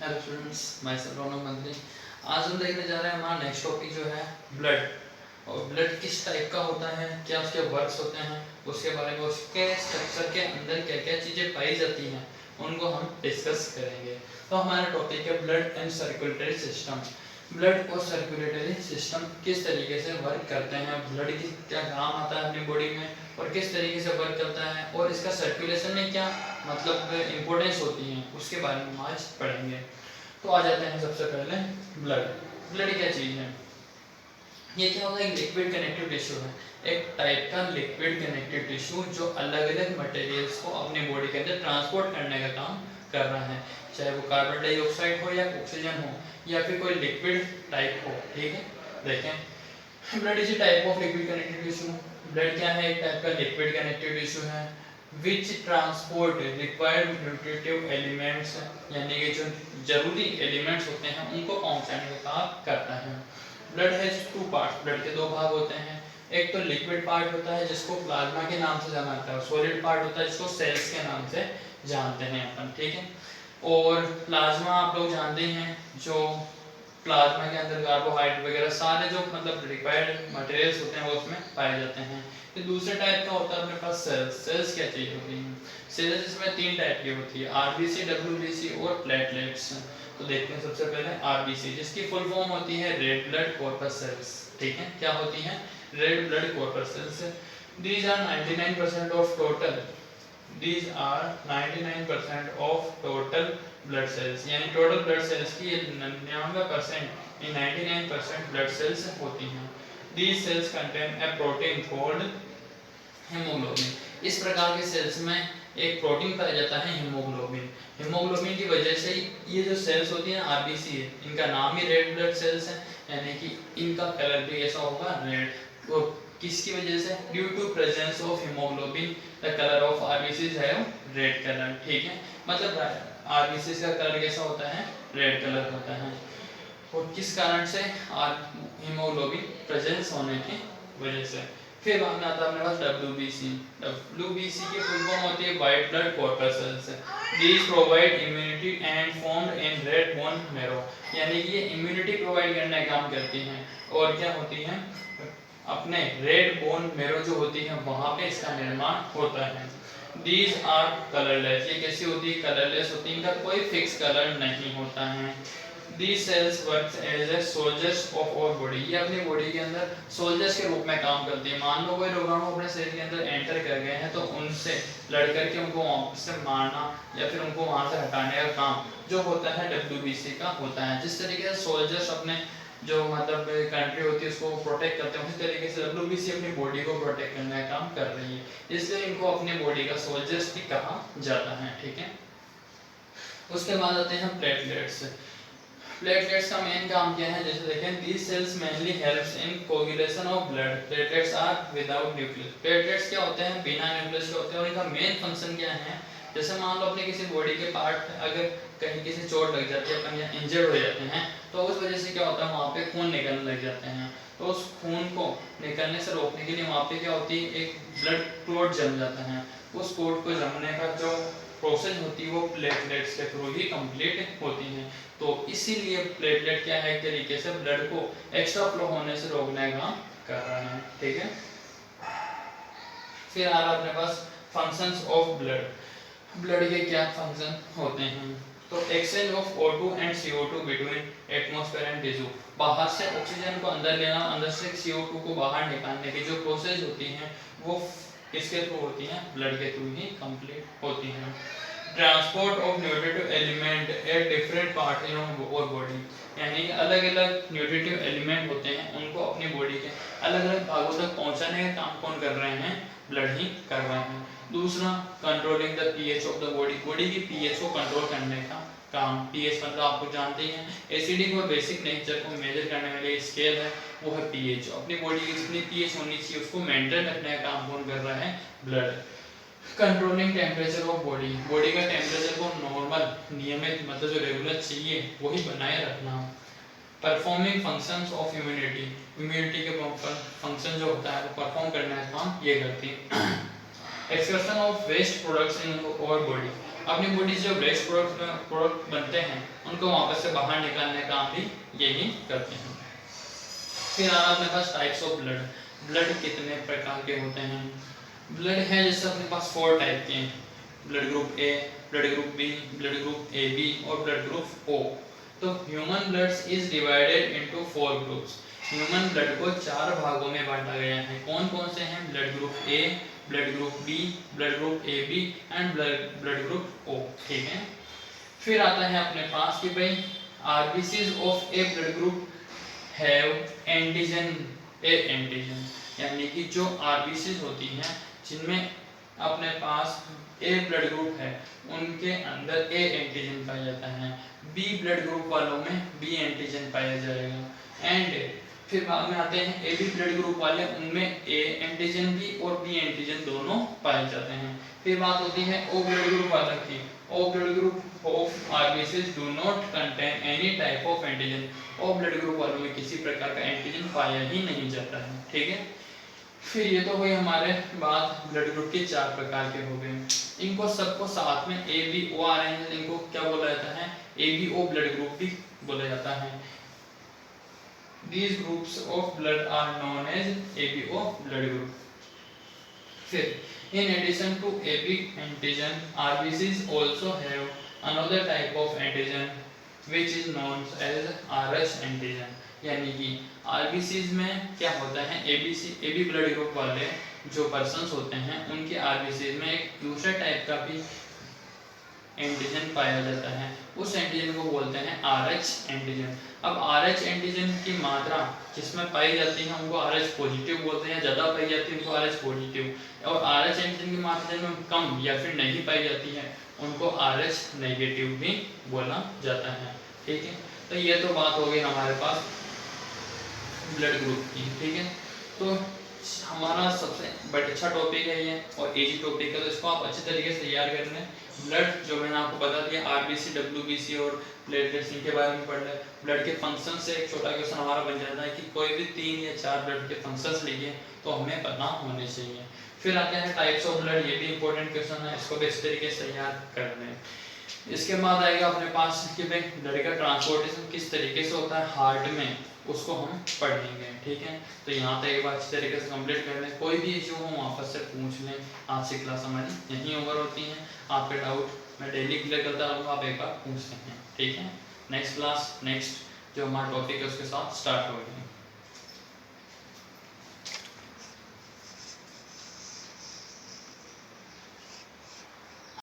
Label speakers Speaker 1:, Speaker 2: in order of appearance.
Speaker 1: Hello students, मैं रौनक मंत्री। आज हम देखने जा रहे हैं हमारा नेक्स्ट टॉपिक जो है ब्लड। और ब्लड किस टाइप का होता है, क्या उसके वर्क्स होते हैं, उसके बारे में, उसके स्ट्रक्चर के अंदर क्या क्या चीज़ें पाई जाती हैं, उनको हम डिस्कस करेंगे। तो हमारा टॉपिक है blood and circulatory system. Blood और सर्कुलेटरी सिस्टम किस तरीके से वर्क करते हैं, ब्लड की क्या काम आता है अपनी बॉडी में और किस तरीके से वर्क करता है, और इसका सर्कुलेशन में क्या मतलब इम्पोर्टेंस होती है, उसके बारे में आज पढ़ेंगे। तो आ जाते हैं सबसे पहले ब्लड। ब्लड क्या चीज़ है? ये क्या होगा? एक लिक्विड कनेक्टिव टिश्यू है, एक टाइप का लिक्विड कनेक्टिव टिश्यू जो अलग अलग मटेरियल्स को अपनी बॉडी के अंदर ट्रांसपोर्ट करने का काम कर रहा है, चाहे वो कार्बन डाइऑक्साइड हो या ऑक्सीजन हो या फिर कोई लिक्विड टाइप हो। ठीक है, देखें, blood is a type of liquid connective tissue. Blood क्या है? एक टाइप का लिक्विड कनेक्टिव टिश्यू है विच ट्रांसपोर्ट रिक्वायर्ड न्यूट्रिटिव एलिमेंट्स, यानी कि जो जरूरी एलिमेंट्स होते हैं उनको पहुंचाने का काम करता है। Blood has two parts. Blood के दो भाग होते हैं, एक तो लिक्विड पार्ट होता है जिसको प्लाज्मा के नाम से जाना जाता है, सॉलिड पार्ट होता है जिसको सेल्स के नाम से जानते हैं अपन। ठीक है, और प्लाज्मा आप लोग जानते हैं, जो प्लाज्मा के अंदर कार्बोहाइड्रेट वगैरह सारे जो मतलब रिक्वायर्ड मटेरियल्स होते हैं वो उसमें पाए जाते हैं। फिर दूसरे टाइप का होता है अपने पास सेल्स। सेल्स क्या चीज होती है? सेल्स इसमें तीन टाइप की होती है, आरबीसी, डब्ल्यूबीसी और प्लेटलेट्स। तो देखते हैं सबसे पहले आरबीसी, जिसकी फुल फॉर्म होती है रेड ब्लड कॉर्पस सेल्स। ठीक है, क्या होती है? Red blood corpuscles. These are 99% of total, these are 99% of total blood cells, यानी टोटल ब्लड सेल्स की 99% ये 99% ब्लड सेल्स होती हैं। These cells contain a protein called hemoglobin। इस प्रकार के सेल्स में एक प्रोटीन पाया जाता है हीमोग्लोबिन। हीमोग्लोबिन की वजह से ये जो सेल्स होती हैं आरबीसी है, इनका नाम ही रेड ब्लड सेल्स है, यानी कि इनका कलर भी ऐसा होगा रेड। तो किसकी वजह से? Due to presence of haemoglobin the colour of RBC है रेड कलर। ठीक है, मतलब आरबीसी का कलर कैसा होता है? रेड कलर होता है। और किस कारण से? हीमोग्लोबिन प्रेजेंस होने की वजह से। फिर बाद में आता है अपने पास डब्ल्यूबीसी। डब्ल्यूबीसी की फुल फॉर्म होती है white blood corpuscles. These provide immunity and formed in red bone marrow, यानी कि ये इम्यूनिटी प्रोवाइड करने का काम करती हैं। और क्या होती हैं? अपने रेड बोन मैरो जो होती है वहां पे इसका निर्माण होता है। These are colorless। ये कैसी होती है? कलरलेस होती है, इनका कोई फिक्स कलर नहीं होता है। These cells work as a soldiers of our body। ये अपनी बॉडी के अंदर सोल्जर्स के रूप में काम करती है। मान लो कोई रोगाणु अपने शरीर के अंदर एंटर कर गए हैं तो उनसे लड़ करके उनको वहां से मारना या फिर उनको वहां से हटाने का काम जो होता है डब्ल्यूबीसी का होता है। जिस तरीके से सोल्जर्स अपने जो मतलब कंट्री होती है उसको प्रोटेक्ट करते हैं, उसी तरीके से डब्ल्यूबीसी अपनी बॉडी को प्रोटेक्ट करने का काम कर रही है, इसलिए इनको अपनी बॉडी का सोल्जर्स भी कहा जाता है। ठीक है, उसके बाद आते हैं प्लेटलेट्स। प्लेटलेट्स का मेन काम क्या है? जैसे देखें, these cells mainly helps in coagulation of blood। Platelets are without nucleus. Platelets क्या होते हैं? बिना न्यूक्लियस के होते हैं। और इनका मेन फंक्शन क्या है? जैसे मान लो अपने किसी बॉडी के पार्ट अगर कहीं किसी चोट लग जाती है, अपन या इंजर्ड हो जाते हैं, तो उस वजह से क्या होता है? वहाँ पे खून निकलने लग जाते हैं। तो उस खून को निकलने से रोकने के लिए वहाँ पे क्या होती है? एक ब्लड क्लॉट जम जाता है। उस क्लॉट को जमने का जो प्रोसेस होती है वो प्लेटलेट्स के थ्रू ही कंप्लीट होती है। तो इसीलिए प्लेटलेट क्या है? एक तरीके से ब्लड को एक्स्ट्रा फ्लो होने से रोकने का कर रहा है। ठीक है, फिर आ रहा अपने पास फंक्शंस ऑफ ब्लड। ब्लड के क्या फंक्शन होते हैं? तो exchange of O2 and CO2 between atmosphere and tissue. बाहर से ऑक्सीजन को अंदर लेना, अंदर से CO2 को बाहर निकालने की जो प्रोसेस होती है वो किसके थ्रू होती है? ब्लड के थ्रू ही कंप्लीट होती है। Transport of nutritive element at different part in और बॉडी, यानी अलग अलग न्यूट्रिटिव एलिमेंट होते हैं उनको अपनी बॉडी के अलग अलग भागों तक पहुंचाने का काम कौन कर रहे हैं? ब्लड ही कर रहे हैं। दूसरा, controlling the pH of the body. Body की पीएच को कंट्रोल करने का काम। पीएच मतलब आपको जानते ही हैं, एसिडिक और बेसिक नेचर को मेजर करने वाली स्केल है वो है पीएच। अपनी बॉडी की जितनी पीएच होनी चाहिए उसको मेंटेन रखने का काम कौन कर रहा है? Blood. Controlling temperature of body. Body का टेम्परेचर को नॉर्मल, नियमित, मतलब जो रेगुलर चाहिए वही बनाए रखना। Performing functions of immunity. Immunity के फंक्शन जो होता है वो परफॉर्म करने का काम ये करती है। Excretion of waste products in our body, अपनी बॉडी से जो वेस्ट प्रोडक्ट बनते हैं उनको वापस से बाहर निकालने का काम भी यही करते हैं। फिर आ रहा अपने पास टाइप्स ऑफ ब्लड, ब्लड कितने प्रकार के होते हैं। ब्लड है जैसे अपने पास 4 टाइप के हैं, blood group A, blood group B, blood group A B और ब्लड ग्रुप ओ। तो human blood is divided into 4 groups, human blood को 4 भागों में बांटा गया है। कौन कौन से हैं? Blood group A, blood group B, blood group A B and blood group O. ठीक है, फिर आता है अपने पास कि भाई RBCs of A blood group have antigen, A antigen, यानी कि जो आरबीसीज होती हैं जिनमें अपने पास ए ब्लड ग्रुप है उनके अंदर ए एंटीजन पाया जाता है, बी ब्लड ग्रुप वालों में बी एंटीजन पाया जाएगा एंड फिर बाद में आते हैं ए बी ब्लड ग्रुप वाले, उनमें ए एंटीजन भी और बी एंटीजन दोनों पाए जाते हैं। फिर बात होती है ओ ब्लड ग्रुप वालों की, O blood group of RBCs do not contain any type of antigen, O blood group वालों में किसी प्रकार का एंटीजन पाया ही नहीं जाता है। ठीक है, फिर ये तो हुई हमारे बात ब्लड ग्रुप के 4 प्रकार के हो गए। इनको सबको साथ में ए बी ओ आ रहे हैं, इनको क्या बोला जाता है? A B O blood group भी बोला जाता है। These groups of blood are known as ABO blood group. फिर in addition to AB antigen, RBCs also have another type of antigen which is known as RH antigen। यानी कि RBCs में क्या होता है, AB ब्लड ग्रुप वाले जो persons होते हैं उनके RBCs में एक दूसरे टाइप का भी एंटीजन पाया जाता है, उस एंटीजन को बोलते हैं RH एंटीजन। अब RH एंटीजन की मात्रा जिसमें पाई जाती है उनको RH पॉजिटिव बोलते हैं, ज़्यादा पाई जाती है उनको RH पॉजिटिव, और RH एंटीजन की मात्रा जिनमें कम या फिर नहीं पाई जाती है उनको RH नेगेटिव भी बोला जाता है। ठीक है, तो ये तो बात हो गई हमारे पास ब्लड ग्रुप की। ठीक है, तो हमारा सबसे अच्छा टॉपिक है ये और इजी टॉपिक है, तो इसको आप अच्छे तरीके से तैयार कर लें। ब्लड जो मैंने आपको बता दिया आरबीसी, डब्ल्यूबीसी और प्लेटलेट्स, इनके बारे में पढ़ लें। ब्लड के फंक्शन से एक छोटा क्वेश्चन हमारा बन जाता है कि कोई भी 3 या 4 ब्लड के फंक्शंस लिए तो हमें पता होने चाहिए। फिर आते हैं टाइप्स ऑफ ब्लड, ये भी इंपॉर्टेंट क्वेश्चन है, इसको भी इस तरीके से तैयार कर लें। इसके बाद आएगा अपने पास कि भाई ब्लड का ट्रांसपोर्टेशन किस तरीके से होता है हार्ट में, उसको हम पढ़ेंगे। ठीक है, तो यहाँ तक एक बार अच्छी तरीके से कंप्लीट कर लें। कोई भी इशू हो वापस से पूछ लें, आज से क्लास हमारी यहीं ओवर होती है। आपके डाउट मैं डेली क्लियर करता रहूँगा, आप एक बार पूछ सकते हैं। ठीक है, नेक्स्ट क्लास नेक्स्ट जो हमारा टॉपिक है उसके साथ स्टार्ट हो गए।